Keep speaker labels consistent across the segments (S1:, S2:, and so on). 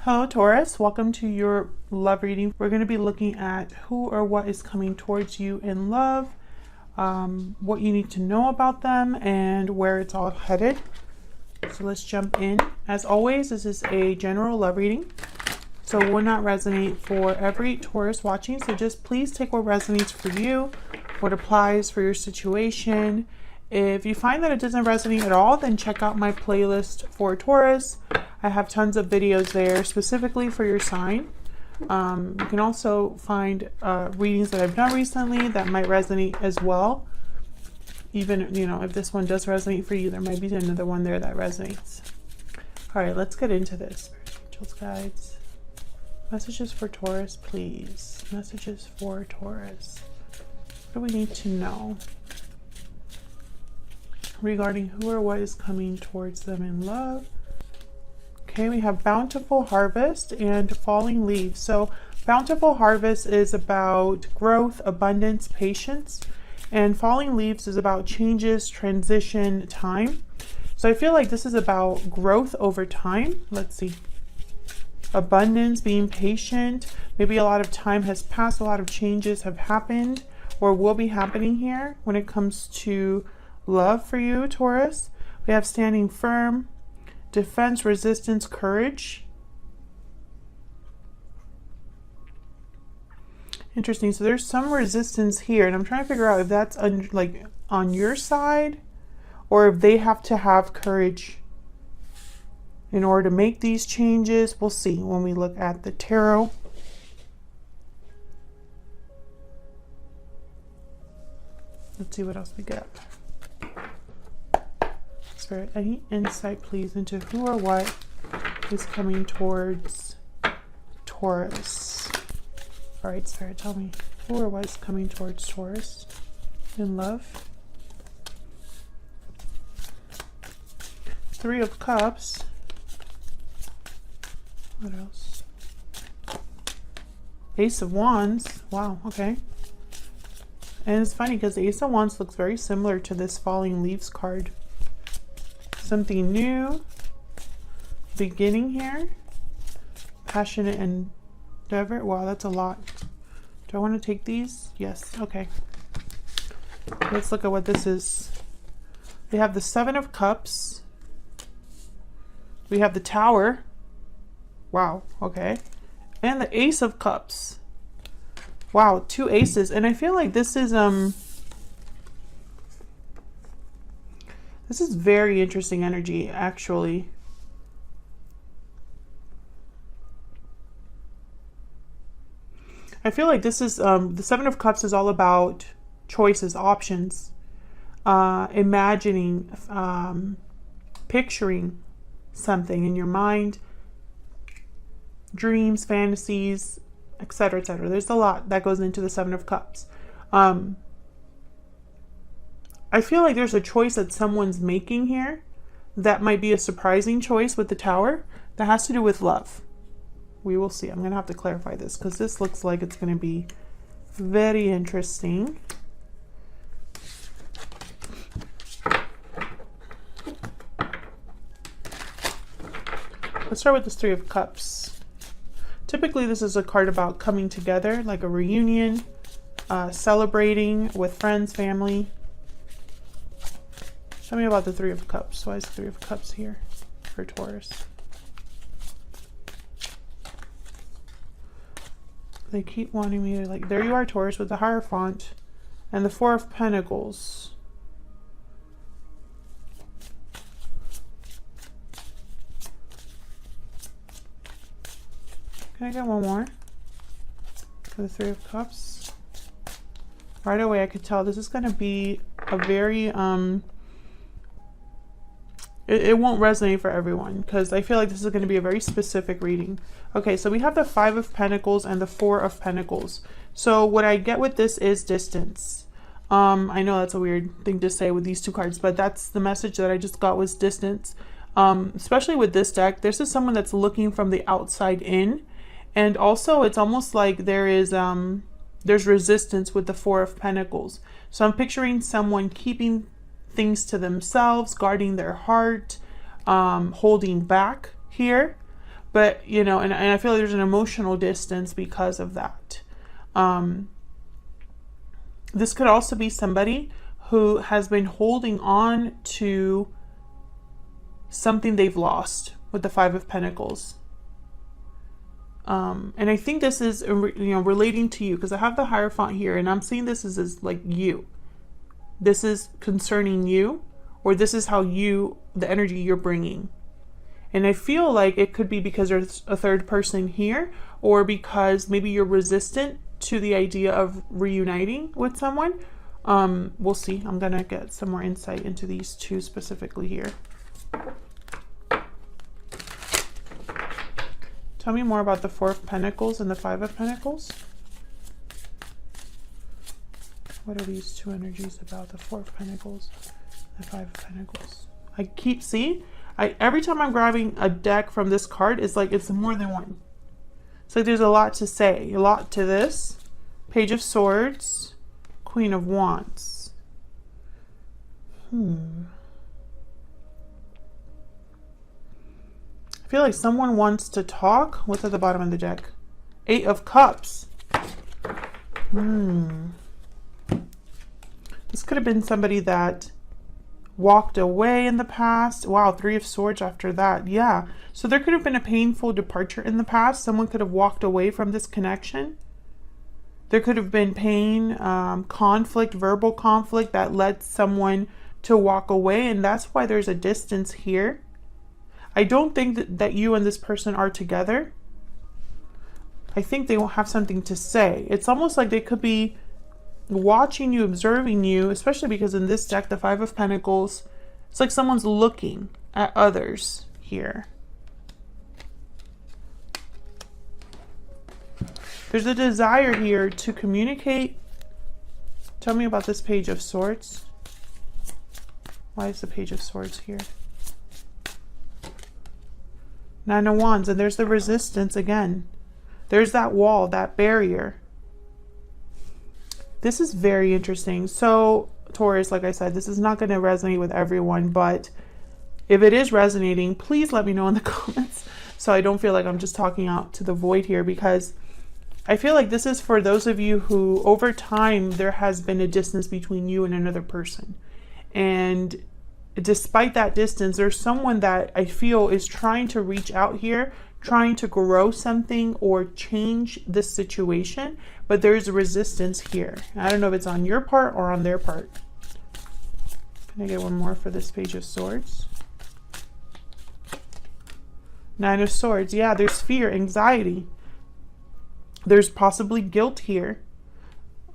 S1: Hello Taurus, welcome to your love reading. We're going to be looking at who or what is coming towards you in love, what you need to know about them, and where it's all headed. So let's jump in. As always, this is a general love reading, so it will not resonate for every Taurus watching. So just please take what resonates for you, what applies for your situation. If you find that it doesn't resonate at all, then check out my playlist for Taurus. I have tons of videos there specifically for your sign. You can also find readings that I've done recently that might resonate as well. Even, you know, if this one does resonate for you, there might be another one there that resonates. All right, let's get into this. Angels, guides, messages for Taurus, please. Messages for Taurus. What do we need to know regarding who or what is coming towards them in love? Okay, we have bountiful harvest and falling leaves. So bountiful harvest is about growth, abundance, patience, and falling leaves is about changes, transition, time. So I feel like this is about growth over time. Let's see. Abundance, being patient. Maybe a lot of time has passed, a lot of changes have happened or will be happening here when it comes to love for you, Taurus. We have standing firm, defense, resistance, courage. Interesting. So there's some resistance here, and I'm trying to figure out if that's on your side or if they have to have courage in order to make these changes. We'll see when we look at the tarot. Let's see what else we get. Spirit, any insight please into who or what is coming towards Taurus? All right, Spirit, tell me who or what is coming towards Taurus in love. Three of Cups. What else? Ace of Wands. Wow, okay. And it's funny because the Ace of Wands looks very similar to this falling leaves card. Something new, beginning here, passionate endeavor. Wow, that's a lot. Do I want to take these? Yes. Okay. Let's look at what this is. We have the Seven of Cups. We have the Tower. Wow. Okay. And the Ace of Cups. Wow, two aces. And I feel like this is very interesting energy, actually. I feel like this is, the Seven of Cups is all about choices, options, imagining, picturing something in your mind, dreams, fantasies, etc., etc. There's a lot that goes into the Seven of Cups. I feel like there's a choice that someone's making here that might be a surprising choice with the Tower that has to do with love. We will see. I'm going to have to clarify this because this looks like it's going to be very interesting. Let's start with this Three of Cups. Typically, this is a card about coming together, like a reunion, celebrating with friends, family. Tell me about the Three of Cups. Why is the Three of Cups here for Taurus? They keep wanting me to, like, there you are, Taurus, with the Hierophant and the Four of Pentacles. Can I get one more for the Three of Cups? Right away, I could tell this is going to be a very, it won't resonate for everyone because I feel like this is going to be a very specific reading. Okay, so we have the Five of Pentacles and the Four of Pentacles. So what I get with this is distance. I know that's a weird thing to say with these two cards, but that's the message that I just got, was distance. Especially with this deck, this is someone that's looking from the outside in. And also it's almost like there is there's resistance with the Four of Pentacles. So I'm picturing someone keeping things to themselves, guarding their heart, holding back here. But, you know, and I feel like there's an emotional distance because of that. This could also be somebody who has been holding on to something they've lost with the Five of Pentacles. And I think this is, you know, relating to you, because I have the Hierophant here, and I'm seeing this as like you. This is concerning you, or this is how you, the energy you're bringing. And I feel like it could be because there's a third person here, or because maybe you're resistant to the idea of reuniting with someone. We'll see. I'm gonna get some more insight into these two specifically here. Tell me more about the Four of Pentacles and the Five of Pentacles. What are these two energies about? The Four of Pentacles, the Five of Pentacles. I keep seeing, every time I'm grabbing a deck from this card, it's like it's more than one. It's like there's a lot to say, a lot to this. Page of Swords, Queen of Wands. I feel like someone wants to talk. What's at the bottom of the deck? Eight of Cups. This could have been somebody that walked away in the past. Wow, Three of Swords after that. Yeah. So there could have been a painful departure in the past. Someone could have walked away from this connection. There could have been pain, conflict, verbal conflict that led someone to walk away. And that's why there's a distance here. I don't think that you and this person are together. I think they will have something to say. It's almost like they could be watching you, observing you, especially because in this deck, the Five of Pentacles, it's like someone's looking at others here. There's a desire here to communicate. Tell me about this Page of Swords. Why is the Page of Swords here? Nine of Wands, and there's the resistance again. There's that wall, that barrier. This is very interesting. So, Taurus, like I said, this is not going to resonate with everyone, but if it is resonating, please let me know in the comments so I don't feel like I'm just talking out to the void here, because I feel like this is for those of you who, over time, there has been a distance between you and another person. And despite that distance, there's someone that I feel is trying to reach out here, trying to grow something or change this situation, but there's resistance here. I don't know if it's on your part or on their part. Can I get one more for this Page of Swords? Nine of Swords. Yeah, there's fear, anxiety. There's possibly guilt here.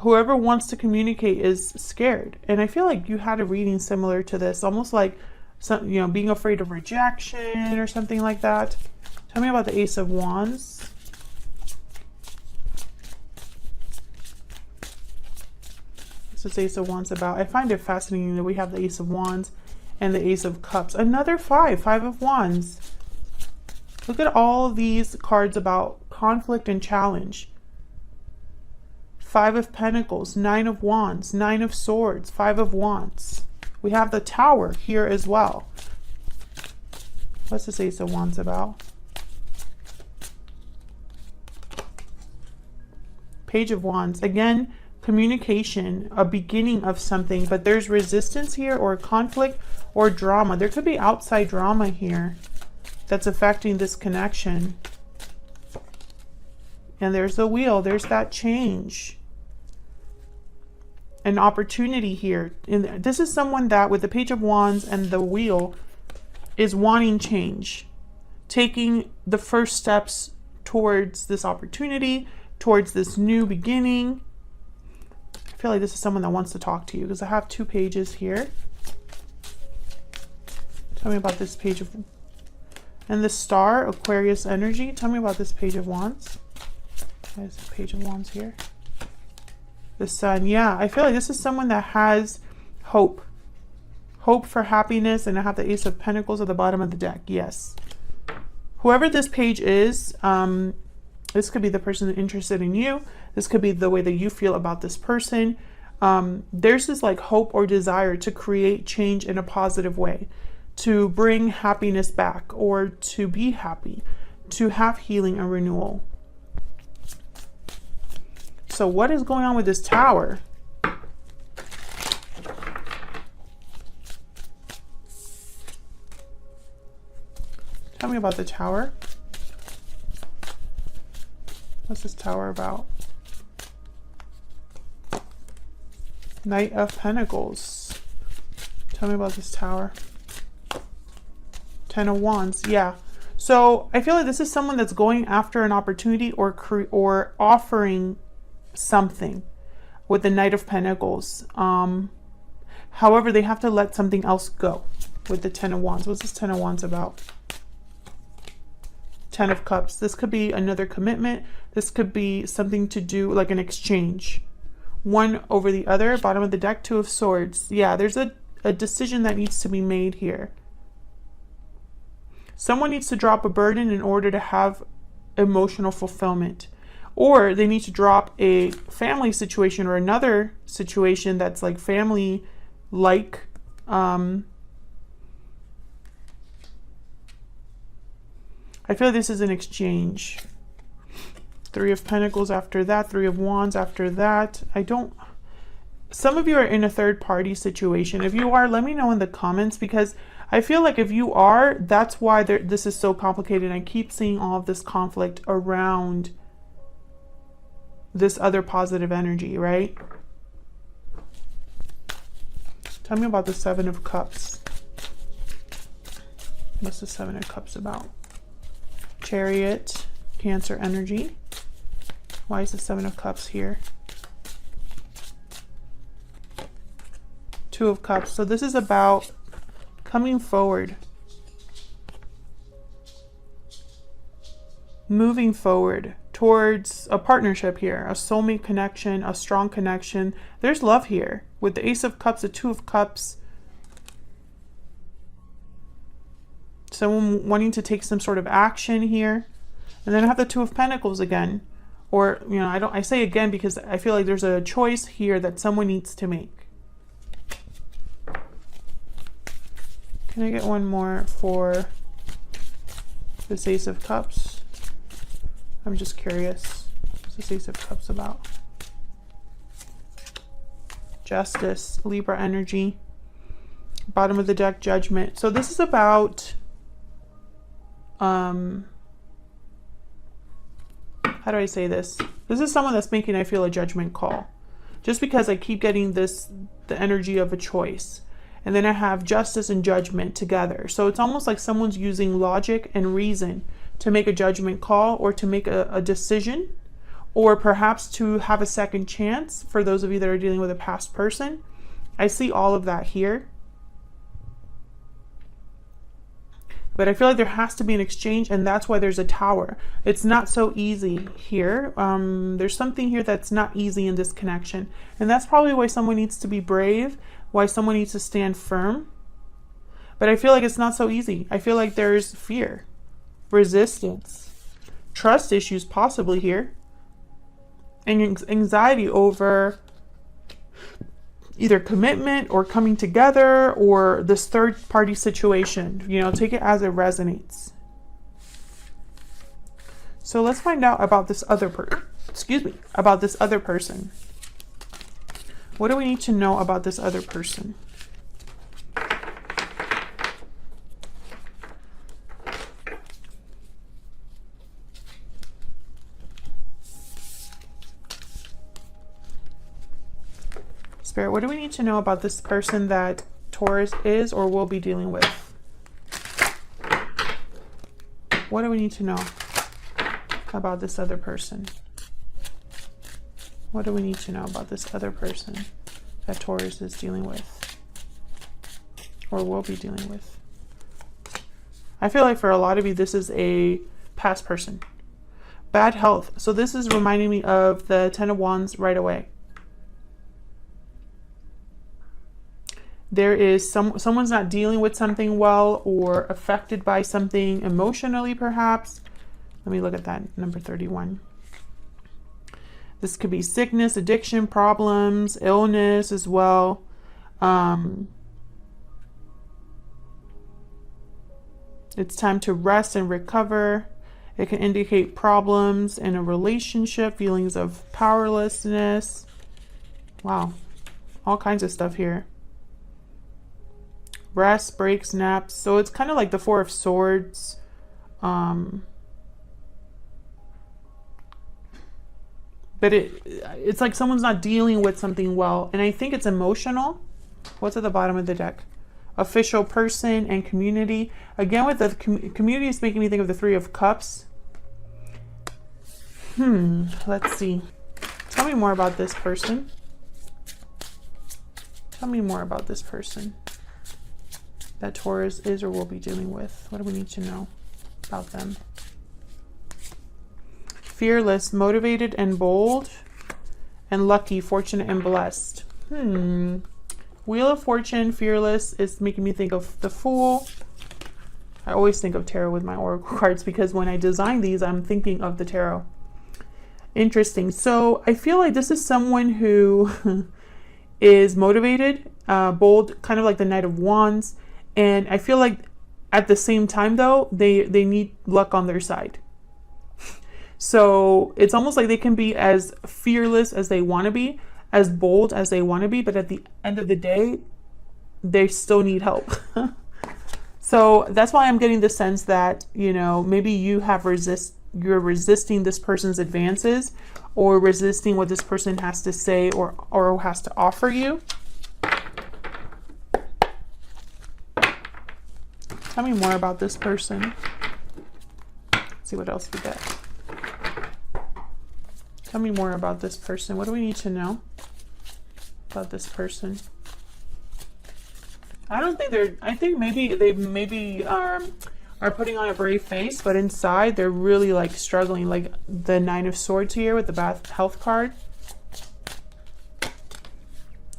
S1: Whoever wants to communicate is scared. And I feel like you had a reading similar to this, almost like some, you know, being afraid of rejection or something like that. Tell me about the Ace of Wands. What's this Ace of Wands about? I find it fascinating that we have the Ace of Wands and the Ace of Cups. Another Five of Wands. Look at all these cards about conflict and challenge. Five of Pentacles, Nine of Wands, Nine of Swords, Five of Wands. We have the Tower here as well. What's this Ace of Wands about? Page of Wands. Again, communication, a beginning of something, but there's resistance here, or conflict, or drama. There could be outside drama here that's affecting this connection. And there's the Wheel. There's that change. An opportunity here. And this is someone that, with the Page of Wands and the Wheel, is wanting change. Taking the first steps towards this opportunity, towards this new beginning. I feel like this is someone that wants to talk to you, because I have two pages here. Tell me about this Page of... And the Star, Aquarius energy. Tell me about this Page of Wands. There's the Page of Wands here. The Sun. Yeah, I feel like this is someone that has hope. Hope for happiness. And I have the Ace of Pentacles at the bottom of the deck. Yes. Whoever this page is, this could be the person interested in you. This could be the way that you feel about this person. There's this like hope or desire to create change in a positive way, to bring happiness back, or to be happy, to have healing and renewal. So what is going on with this Tower? Tell me about the Tower. What's this Tower about? Knight of Pentacles. Tell me about this Tower. Ten of Wands. Yeah. So I feel like this is someone that's going after an opportunity or offering something with the Knight of Pentacles. However, they have to let something else go with the Ten of Wands. What's this Ten of Wands about? Ten of Cups. This could be another commitment. This could be something to do like an exchange. One over the other. Bottom of the deck, Two of Swords. Yeah, there's a decision that needs to be made here. Someone needs to drop a burden in order to have emotional fulfillment. Or they need to drop a family situation or another situation that's like family-like. I feel like this is an exchange. Three of Pentacles after that. Three of Wands after that. Some of you are in a third-party situation. If you are, let me know in the comments, because I feel like if you are, that's why this is so complicated. I keep seeing all of this conflict around this other positive energy, right? Tell me about the Seven of Cups. What's the Seven of Cups about? Chariot, Cancer energy. Why is the Seven of Cups here? Two of Cups. So this is about coming forward. Moving forward towards a partnership here, a soulmate connection, a strong connection. There's love here with the Ace of Cups, the Two of Cups. Someone wanting to take some sort of action here. And then I have the Two of Pentacles again. Or, you know, I say again because I feel like there's a choice here that someone needs to make. Can I get one more for this Ace of Cups? I'm just curious. What's this Ace of Cups about? Justice, Libra energy. Bottom of the deck, Judgment. So this is about how do I say this? This is someone that's making, I feel, a judgment call. Just because I keep getting the energy of a choice. And then I have Justice and Judgment together. So it's almost like someone's using logic and reason to make a judgment call or to make a decision, or perhaps to have a second chance for those of you that are dealing with a past person. I see all of that here. But I feel like there has to be an exchange, and that's why there's a Tower. It's not so easy here. There's something here that's not easy in this connection. And that's probably why someone needs to be brave, why someone needs to stand firm. But I feel like it's not so easy. I feel like there's fear, resistance, trust issues possibly here, and anxiety over either commitment or coming together or this third party situation. You know, take it as it resonates. So let's find out about this other about this other person. What do we need to know about this other person? Spirit, what do we need to know about this person that Taurus is or will be dealing with? What do we need to know about this other person? What do we need to know about this other person that Taurus is dealing with or will be dealing with? I feel like for a lot of you, this is a past person. Bad health. So this is reminding me of the Ten of Wands right away. There is someone's not dealing with something well or affected by something emotionally, perhaps. Let me look at that, number 31. This could be sickness, addiction, problems, illness as well. It's time to rest and recover. It can indicate problems in a relationship, feelings of powerlessness. Wow, all kinds of stuff here. Rest, breaks, naps. So it's kind of like the Four of Swords. But it's like someone's not dealing with something well. And I think it's emotional. What's at the bottom of the deck? Official person and community. Again, with the community is making me think of the Three of Cups. Let's see. Tell me more about this person. Tell me more about this person that Taurus is or will be dealing with. What do we need to know about them? Fearless, motivated, and bold. And lucky, fortunate, and blessed. Wheel of Fortune, fearless is making me think of the Fool. I always think of tarot with my oracle cards because when I design these, I'm thinking of the tarot. Interesting. So I feel like this is someone who is motivated, bold, kind of like the Knight of Wands. And I feel like at the same time, though, they need luck on their side. So it's almost like they can be as fearless as they want to be, as bold as they want to be, but at the end of the day, they still need help. So that's why I'm getting the sense that, you know, maybe you're resisting this person's advances or resisting what this person has to say or has to offer you. Tell me more about this person. Let's see what else we get. Tell me more about this person. What do we need to know about this person? I don't think I think maybe they are putting on a brave face, but inside they're really like struggling, like the Nine of Swords here with the bad health card.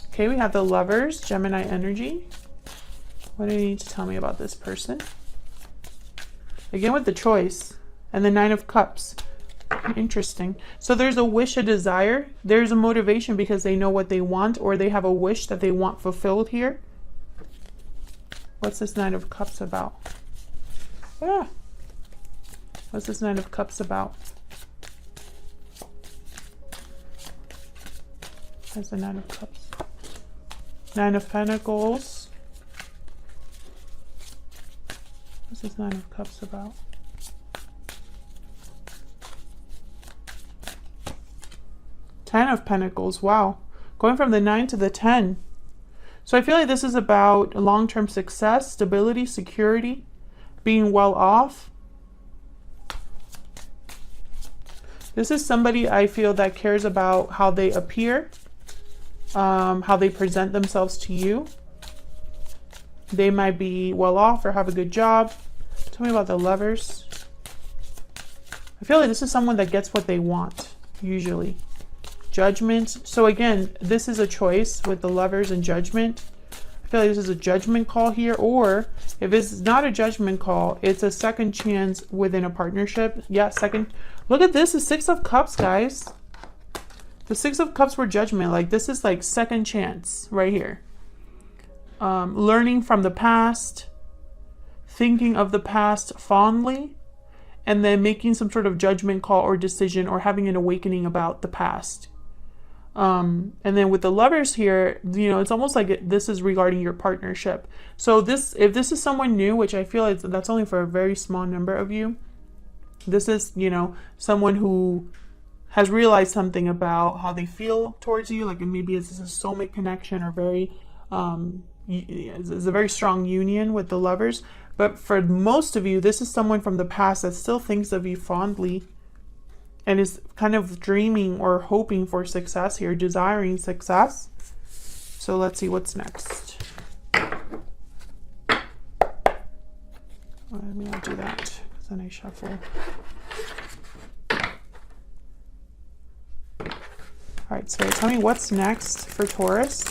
S1: Okay, we have the Lovers, Gemini energy. What do you need to tell me about this person? Again with the Choice and the Nine of Cups. Interesting. So there's a wish, a desire. There's a motivation because they know what they want, or they have a wish that they want fulfilled here. What's this Nine of Cups about? Yeah. What's this Nine of Cups about? There's the Nine of Cups. Nine of Pentacles. What's this Nine of Cups about? Ten of Pentacles. Wow. Going from the 9 to the 10. So I feel like this is about long-term success, stability, security, being well off. This is somebody I feel that cares about how they appear, how they present themselves to you. They might be well off or have a good job. Tell me about the Lovers. I feel like this is someone that gets what they want, usually. Judgment. So again, this is a choice with the Lovers and Judgment. I feel like this is a judgment call here, or if it's not a judgment call, it's a second chance within a partnership. Yeah, second. Look at this, the Six of Cups, guys. The Six of Cups were judgment. Like this is like second chance right here. Learning from the past, thinking of the past fondly, and then making some sort of judgment call or decision or having an awakening about the past. And then with the Lovers here, you know, it's almost like this is regarding your partnership. So if this is someone new, which I feel like that's only for a very small number of you, this is, you know, someone who has realized something about how they feel towards you, like maybe it's a soulmate connection or very, it's a very strong union with the Lovers. But for most of you, this is someone from the past that still thinks of you fondly and is kind of dreaming or hoping for success here, desiring success. So let's see what's next. Let me not do that, because then I shuffle. All right, so tell me what's next for Taurus.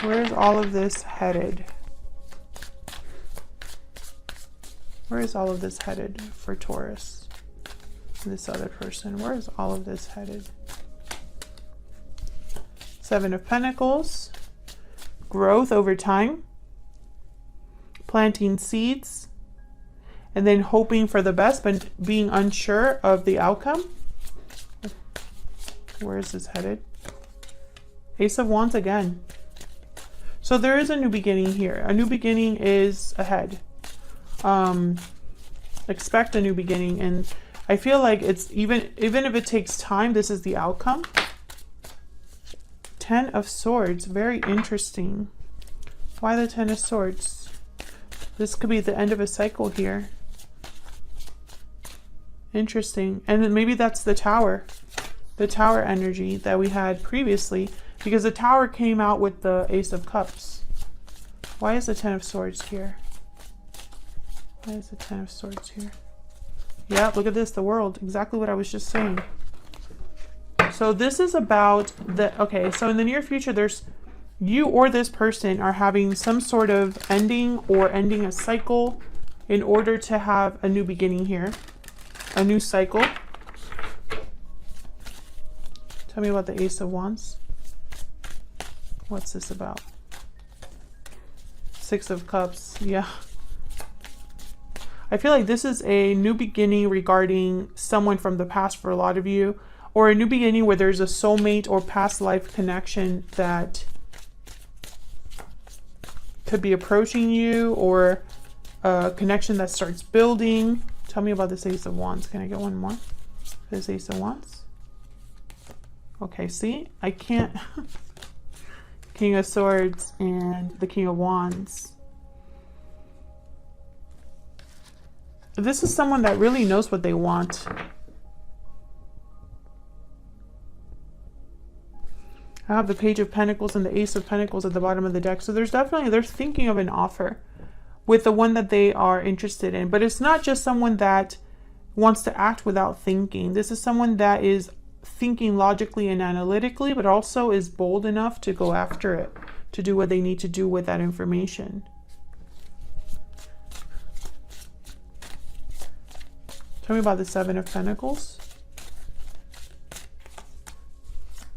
S1: Where's all of this headed? Where is all of this headed for Taurus? This other person. Where is all of this headed? Seven of Pentacles. Growth over time. Planting seeds. and then hoping for the best, but being unsure of the outcome. Where is this headed? Ace of Wands again. So there is a new beginning here. A new beginning is ahead. Expect a new beginning, and I feel like it's even if it takes time, this is the outcome. Ten of Swords, very interesting. Why the Ten of Swords? This could be the end of a cycle here. Interesting. And then maybe that's the Tower energy that we had previously, because the Tower came out with the Ace of Cups. Why is the Ten of Swords here? Why is the Ten of Swords here? Yeah, look at this, the World. Exactly what I was just saying. So this is about the, okay, so in the near future, there's you or this person are having some sort of ending or ending a cycle in order to have a new beginning here. A new cycle. Tell me about the Ace of Wands. What's this about? Six of Cups. Yeah. I feel like this is a new beginning regarding someone from the past for a lot of you, or a new beginning where there's a soulmate or past life connection that could be approaching you, or a connection that starts building. Tell me about this Ace of Wands. Can I get one more? This Ace of Wands. Okay, see? I can't. King of Swords and the King of Wands. This is someone that really knows what they want. I have the Page of Pentacles and the Ace of Pentacles at the bottom of the deck. So there's definitely, they're thinking of an offer with the one that they are interested in. But it's not just someone that wants to act without thinking. This is someone that is thinking logically and analytically, but also is bold enough to go after it, to do what they need to do with that information. Tell me about the Seven of Pentacles.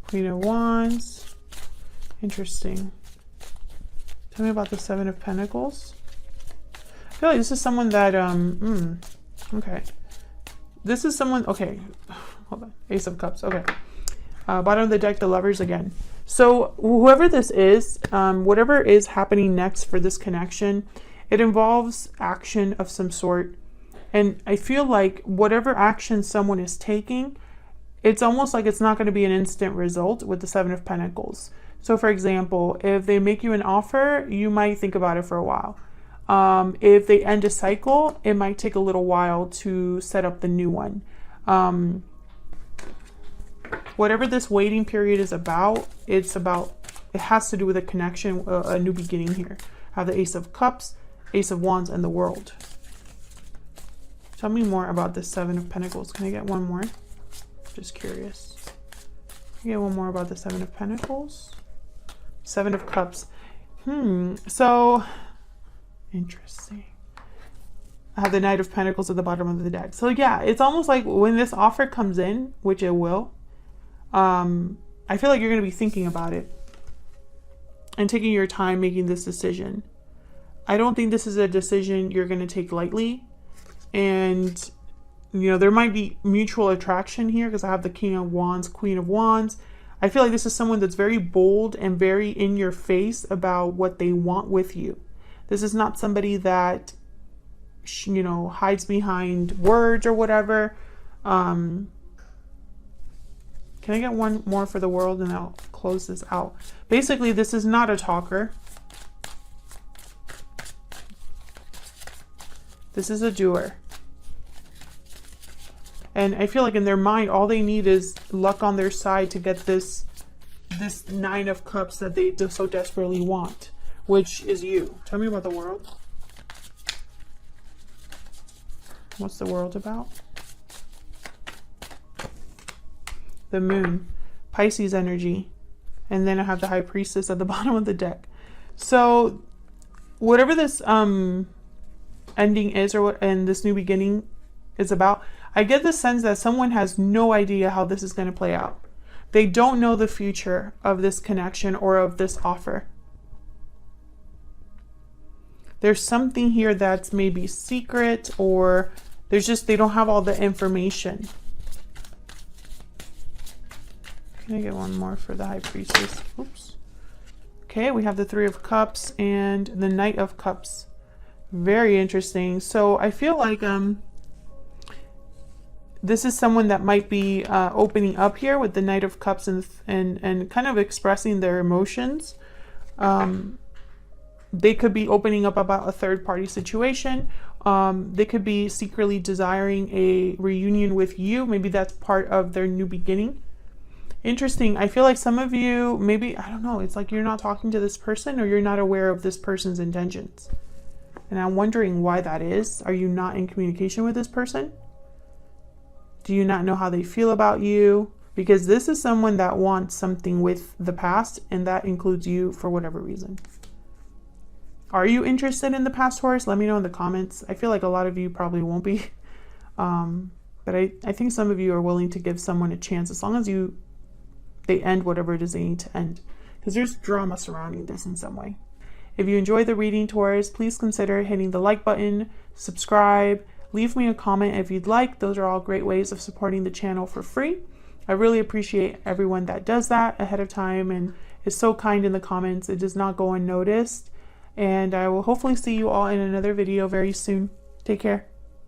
S1: Queen of Wands. Interesting. Tell me about the Seven of Pentacles. I feel like this is someone that, okay. This is someone, okay. Hold on. Ace of Cups, okay. Bottom of the deck, the Lovers again. So whoever this is, whatever is happening next for this connection, it involves action of some sort. And I feel like whatever action someone is taking, it's almost like it's not going to be an instant result with the Seven of Pentacles. So for example, if they make you an offer, you might think about it for a while. If they end a cycle, it might take a little while to set up the new one. Whatever this waiting period is about, it has to do with a connection, a new beginning here. I have the Ace of Cups, Ace of Wands, and the World. Tell me more about the Seven of Pentacles. Can I get one more? Just curious. Can I get one more about the Seven of Pentacles? Seven of Cups. So interesting. I have the Knight of Pentacles at the bottom of the deck. So yeah, it's almost like when this offer comes in, which it will, I feel like you're going to be thinking about it and taking your time making this decision. I don't think this is a decision you're going to take lightly. And, you know, there might be mutual attraction here because I have the King of Wands, Queen of Wands. I feel like this is someone that's very bold and very in your face about what they want with you. This is not somebody that, you know, hides behind words or whatever. Can I get one more for the World and I'll close this out? Basically, this is not a talker. This is a doer. And I feel like in their mind, all they need is luck on their side to get this Nine of Cups that they so desperately want, which is you. Tell me about the World. What's the World about? The Moon, Pisces energy. And then I have the High Priestess at the bottom of the deck. So whatever this ending is, or what, and this new beginning is about, I get the sense that someone has no idea how this is going to play out. They don't know the future of this connection or of this offer. there's something here that's maybe secret, or there's just, they don't have all the information. Can I get one more for the High Priestess? Oops. Okay, we have the Three of Cups and the Knight of Cups. Very interesting. So I feel like this is someone that might be opening up here with the Knight of Cups and kind of expressing their emotions. They could be opening up about a third-party situation. They could be secretly desiring a reunion with you. Maybe that's part of their new beginning. Interesting. I feel like some of you, maybe, I don't know, it's like you're not talking to this person, or you're not aware of this person's intentions. And I'm wondering why that is. Are you not in communication with this person? Do you not know how they feel about you? Because this is someone that wants something with the past, and that includes you for whatever reason. Are you interested in the past, Taurus? Let me know in the comments. I feel like a lot of you probably won't be. But I think some of you are willing to give someone a chance, as long as they end whatever it is they need to end. Because there's drama surrounding this in some way. If you enjoyed the reading, Taurus, please consider hitting the like button, subscribe, leave me a comment if you'd like. Those are all great ways of supporting the channel for free. I really appreciate everyone that does that ahead of time and is so kind in the comments. It does not go unnoticed. And I will hopefully see you all in another video very soon. Take care.